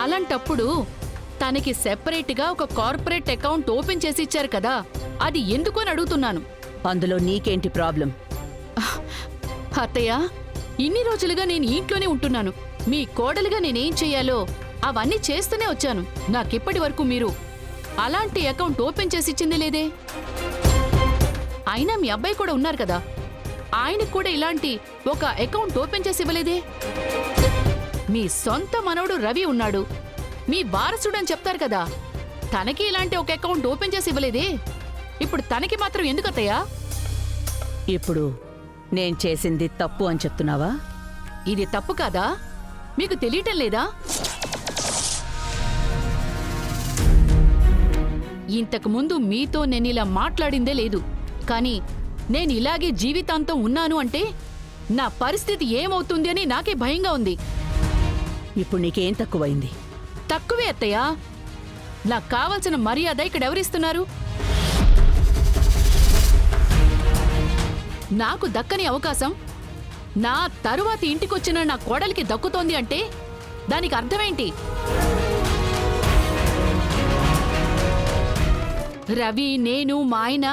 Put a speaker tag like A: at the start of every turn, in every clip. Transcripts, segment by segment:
A: అలాంటప్పుడు తనకి సెపరేట్గా ఒక కార్పొరేట్ అకౌంట్ ఓపెన్ చేసి ఇచ్చారు కదా, అది ఎందుకు అని అడుగుతున్నాను.
B: అందులో నీకేంటి ప్రాబ్లం?
A: అత్తయ్య, ఇన్ని రోజులుగా నేను ఇంట్లోనే ఉంటున్నాను. మీ కోడలుగా నేనేం చెయ్యాలో అవన్నీ చేస్తూనే వచ్చాను. నాకిప్పటి వరకు మీరు అలాంటి అకౌంట్ ఓపెన్ చేసి ఇచ్చింది లేదే. అయినా మీ అబ్బాయి కూడా ఉన్నారు కదా, ఆయనకు కూడా ఇలాంటి ఒక అకౌంట్ ఓపెన్ చేసి ఇవ్వలేదే. మీ సొంత మనవడు రవి ఉన్నాడు, మీ వారసుడని చెప్తారు కదా, తనకి ఇలాంటి ఒక అకౌంట్ ఓపెన్ చేసి ఇవ్వలేదే. ఇప్పుడు తనకి మాత్రం ఎందుకు అత్తయ్యా?
B: ఇప్పుడు నేను చేసింది తప్పు అని చెప్తున్నావా?
A: ఇది తప్పు కాదా? మీకు తెలియటం లేదా? ఇంతకు ముందు మీతో నేనిలా మాట్లాడిందే లేదు. కానీ నేను ఇలాగే జీవితాంతం ఉన్నాను అంటే నా పరిస్థితి ఏమవుతుంది అని నాకే భయంగా ఉంది.
B: ఇప్పుడు నీకేం తక్కువైంది?
A: తక్కువే అత్తయ్యా. నాకు కావలసిన మర్యాద ఇక్కడ ఎవరిస్తున్నారు? నాకు దక్కని అవకాశం నా తరువాత ఇంటికొచ్చిన నా కోడలికి దక్కుతోంది అంటే దానికి అర్థమేంటి? రవి, నేను, మా ఆయన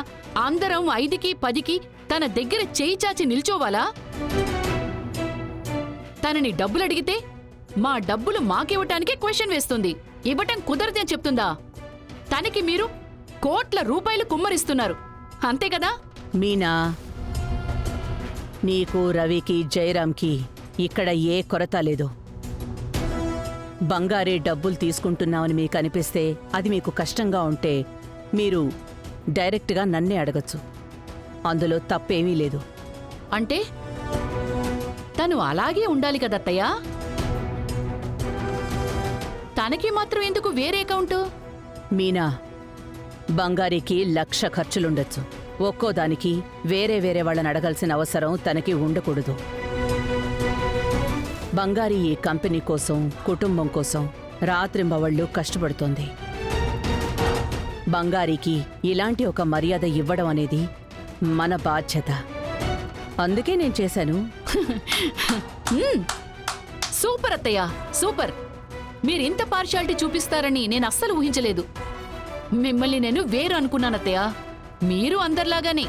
A: అందరం 5కి 10కి తన దగ్గర చేయి చాచి నిల్చోవాలా? తనని డబ్బులు అడిగితే మా డబ్బులు మాకివ్వటానికే క్వశ్చన్ వేస్తుంది. ఇవ్వటం కుదరదని చెప్తుందా? తనకి మీరు కోట్ల రూపాయలు కుమ్మరిస్తున్నారు, అంతే కదా?
B: మీనా, నీకు, రవికి, జయరాంకి ఇక్కడ ఏ కొరత లేదు. బంగారే డబ్బులు తీసుకుంటున్నామని మీకు అనిపిస్తే, అది మీకు కష్టంగా ఉంటే మీరు డైరెక్ట్గా నన్నే అడగచ్చు. అందులో తప్పేమీ లేదు.
A: అంటే తను అలాగే ఉండాలి కదత్తయ్యా. తనకి మాత్రం ఎందుకు వేరే అకౌంటు?
B: మీనా, బంగారీకి 1,00,000 ఖర్చులుండొచ్చు. ఒక్కోదానికి వేరే వేరే వాళ్ళని అడగాల్సిన అవసరం తనకి ఉండకూడదు. బంగారీ ఈ కంపెనీ కోసం, కుటుంబం కోసం రాత్రింబవళ్ళు కష్టపడుతోంది. బంగారీకి ఇలాంటి ఒక మర్యాద ఇవ్వడం అనేది మన బాధ్యత. అందుకే నేను చేశాను.
A: సూపర్ అత్తయ్య, సూపర్. మీరింత పార్షాలిటీ చూపిస్తారని నేను అస్సలు ఊహించలేదు. మిమ్మల్ని నేను వేరు అనుకున్నానత్తయ్య. మీరు అందరిలాగానే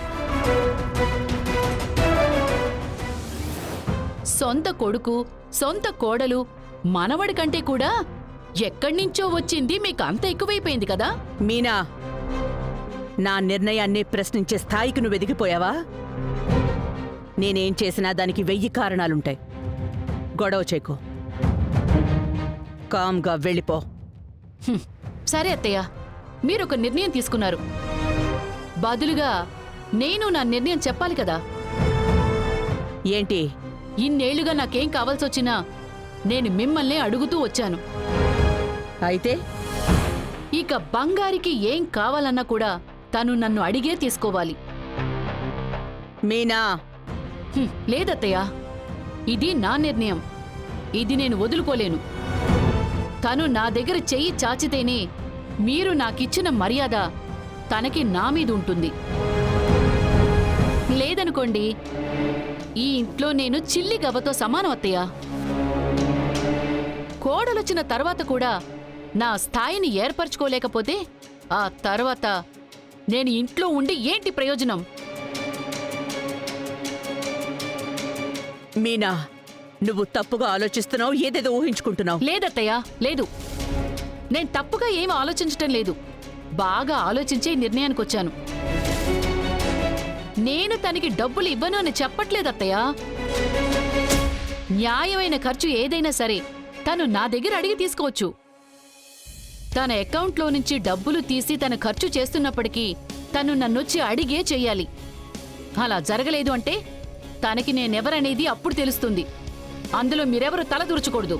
A: సొంత కొడుకు, సొంత కోడలు, మనవడి కంటే కూడా ఎక్కడ్నించో వచ్చింది మీకు అంత ఎక్కువైపోయింది కదా?
B: మీనా, నా నిర్ణయాన్ని ప్రశ్నించే స్థాయికి నువ్వు ఎదిగిపోయావా? నేనేం చేసినా దానికి 1000 కారణాలుంటాయి. గొడవ చేయకు, కామ్గా వెళ్ళిపో.
A: సరే అత్తయ్య, మీరొక నిర్ణయం తీసుకున్నారు. బదులుగా నేను నా నిర్ణయం చెప్పాలి కదా.
B: ఏంటి?
A: ఇన్నేళ్లుగా నాకేం కావాల్సొచ్చినా నేను మిమ్మల్నే అడుగుతూ వచ్చాను.
B: అయితే
A: ఇక బంగారికి ఏం కావాలన్నా కూడా తను నన్ను అడిగే తీసుకోవాలి.
B: మీనా,
A: లేదత్తయ్య, ఇది నా నిర్ణయం. ఇది నేను వదులుకోలేను. తను నా దగ్గర చెయ్యి చాచితేనే మీరు నాకిచ్చిన మర్యాద తనకి నా మీద ఉంటుంది. లేదనుకోండి, ఈ ఇంట్లో నేను చిల్లి గవ్వతో సమానం అత్తయ్య. కోడలొచ్చిన తర్వాత కూడా నా స్థాయిని ఏర్పరచుకోలేకపోతే ఆ తర్వాత నేను ఇంట్లో ఉండి ఏంటి ప్రయోజనం?
B: మీనా, నువ్వు తప్పుగా ఆలోచిస్తున్నావు, ఏదేదో ఊహించుకుంటున్నావు.
A: లేదత్తయ్య, లేదు. నేను తప్పుగా ఏం ఆలోచించటం లేదు. బాగా ఆలోచించే నిర్ణయానికొచ్చాను. నేను తనకి డబ్బులు ఇవ్వను అని చెప్పట్లేదత్తయ్య. న్యాయమైన ఖర్చు ఏదైనా సరే తను నా దగ్గర అడిగి తీసుకోవచ్చు. తన అకౌంట్లో నుంచి డబ్బులు తీసి తన ఖర్చు చేస్తున్నప్పటికీ తను నన్నొచ్చి అడిగే చెయ్యాలి. అలా జరగలేదు అంటే తనకి నేనెవరనేది అప్పుడు తెలుస్తుంది. అందులో మీరెవరు తలదూర్చకూడదు.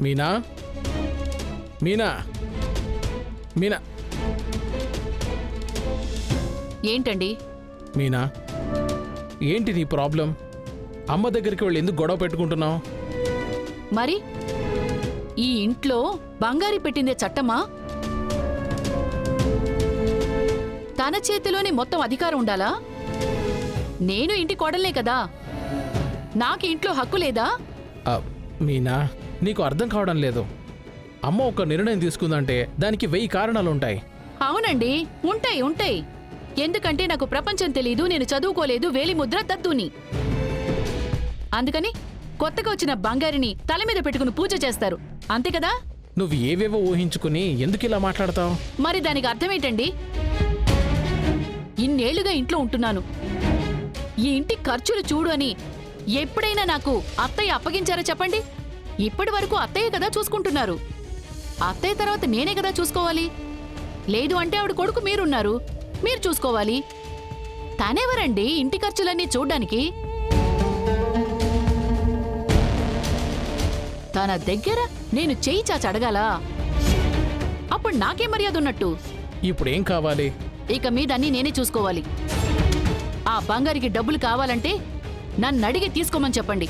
C: మీనా, మీనా, మీనా,
A: ఏంటండి?
C: మీనా, ఏంటి నీ ప్రాబ్లం? అమ్మ దగ్గరికి వెళ్ళి ఎందుకు గొడవ పెట్టుకుంటున్నావు?
A: మరి ఈ ఇంట్లో బంగారి పెట్టిందే చట్టమా? తన చేతిలోనే మొత్తం అధికారం ఉండాలా? నేను ఇంటి కోడలే కదా, నాకు ఇంట్లో హక్కు లేదా?
C: మీనా, నీకు అర్థం కావడం లేదు. అమ్మ ఒక నిర్ణయం తీసుకుందంటే దానికి 1000 కారణాలుంటాయి.
A: అవునండి, ఉంటాయి ఉంటాయి. ఎందుకంటే నాకు ప్రపంచం తెలీదు, నేను చదువుకోలేదు, వేలిముద్ర దద్దుని. అందుకని కొత్తగా వచ్చిన బంగారిని తల మీద పెట్టుకుని పూజ చేస్తారు, అంతే కదా?
C: నువ్వు ఏవేవో ఊహించుకుని ఎందుకు ఇలా మాట్లాడతావు?
A: మరి దానికి అర్థమేంటండి? ఇన్నేళ్లుగా ఇంట్లో ఉంటున్నాను, ఈ ఇంటి ఖర్చులు చూడు అని ఎప్పుడైనా నాకు అత్తయ్య అప్పగించారా చెప్పండి? ఇప్పటి వరకు అత్తయ్య కదా చూసుకుంటున్నారు. అత్తయ్య తర్వాత నేనే కదా చూసుకోవాలి. లేదు అంటే ఆవిడ కొడుకు మీరున్నారు, మీరు చూసుకోవాలి. తనెవరండి ఇంటి ఖర్చులన్నీ చూడ్డానికి? తన దగ్గర నేను చెయ్యి చాచి అడగాలా? అప్పుడు నాకే మర్యాద ఉన్నట్టు.
C: ఇప్పుడేం కావాలి?
A: ఇక మీద అన్నీ నేనే చూసుకోవాలి. ఆ బంగారికి డబ్బులు కావాలంటే నన్ను అడిగి తీసుకోమని చెప్పండి.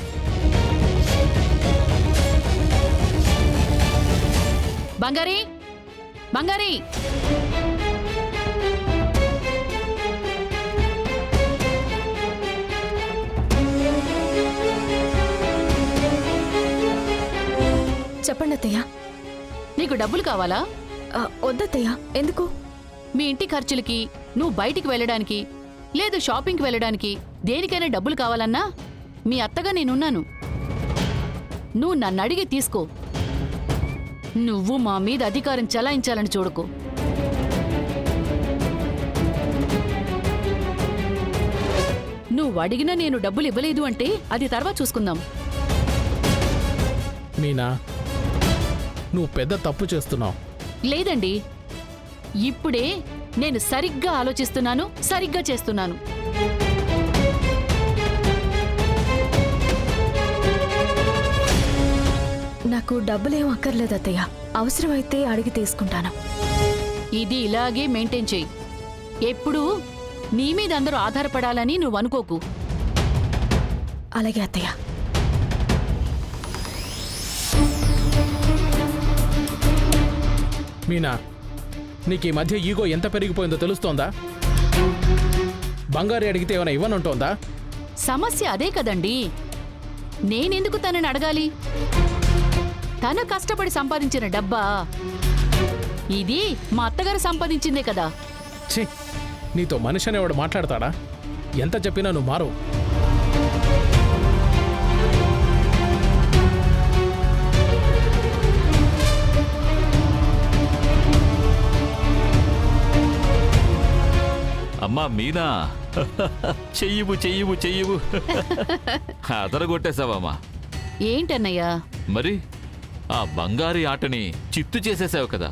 A: బంగారీ, బంగారీ!
D: చెప్పండి అత్తయ్య.
A: నీకు డబ్బులు కావాలా?
D: వద్దత్తయ్య. ఎందుకు?
A: మీ ఇంటి ఖర్చులకి, నువ్వు బయటికి వెళ్ళడానికి, లేదు షాపింగ్కి వెళ్ళడానికి, దేనికైనా డబ్బులు కావాలన్నా మీ అత్తగా నేనున్నాను. నువ్వు నన్ను అడిగి తీసుకో. నువ్వు మా మీద అధికారం చెలాయించాలని చూడకు. నువ్వు అడిగినా నేను డబ్బులు ఇవ్వలేదు అంటే అది తర్వాత చూసుకుందాం.
C: మీనా, నువ్వు పెద్ద తప్పు చేస్తున్నావు.
A: లేదండి, ఇప్పుడే నేను సరిగ్గా ఆలోచిస్తున్నాను, సరిగ్గా చేస్తున్నాను.
D: నాకు డబ్బులేం అక్కర్లేదు అత్తయ్య. అవసరమైతే అడిగి తీసుకుంటాను.
A: ఇది ఇలాగే మెయింటైన్ చెయ్యి. ఎప్పుడూ నీ మీద అందరూ ఆధారపడాలని నువ్వు అనుకోకు.
D: అలాగే అత్తయ్య.
C: మీనా, నీకు ఈ మధ్య ఈగో ఎంత పెరిగిపోయిందో తెలుస్తోందా? బంగారు అడిగితే ఏమైనా ఇవ్వనుంటోందా?
A: సమస్య అదే కదండి. నేనెందుకు తనని అడగాలి? తన కష్టపడి సంపాదించిన డబ్బా. ఇది మా అత్తగారు సంపాదించిందే కదా.
C: ఛీ, నీతో మనిషి అనేవాడు మాట్లాడతాడా? ఎంత చెప్పినా నువ్వు మారు.
E: అమ్మా మీనా, చెయ్యవు చెయ్యవు చెయ్యవు అదరగొట్టేశావమ్మా.
A: ఏంటన్నయ్యా?
E: మరి ఆ బంగారీ ఆటని చిత్తు చేసేసావు కదా.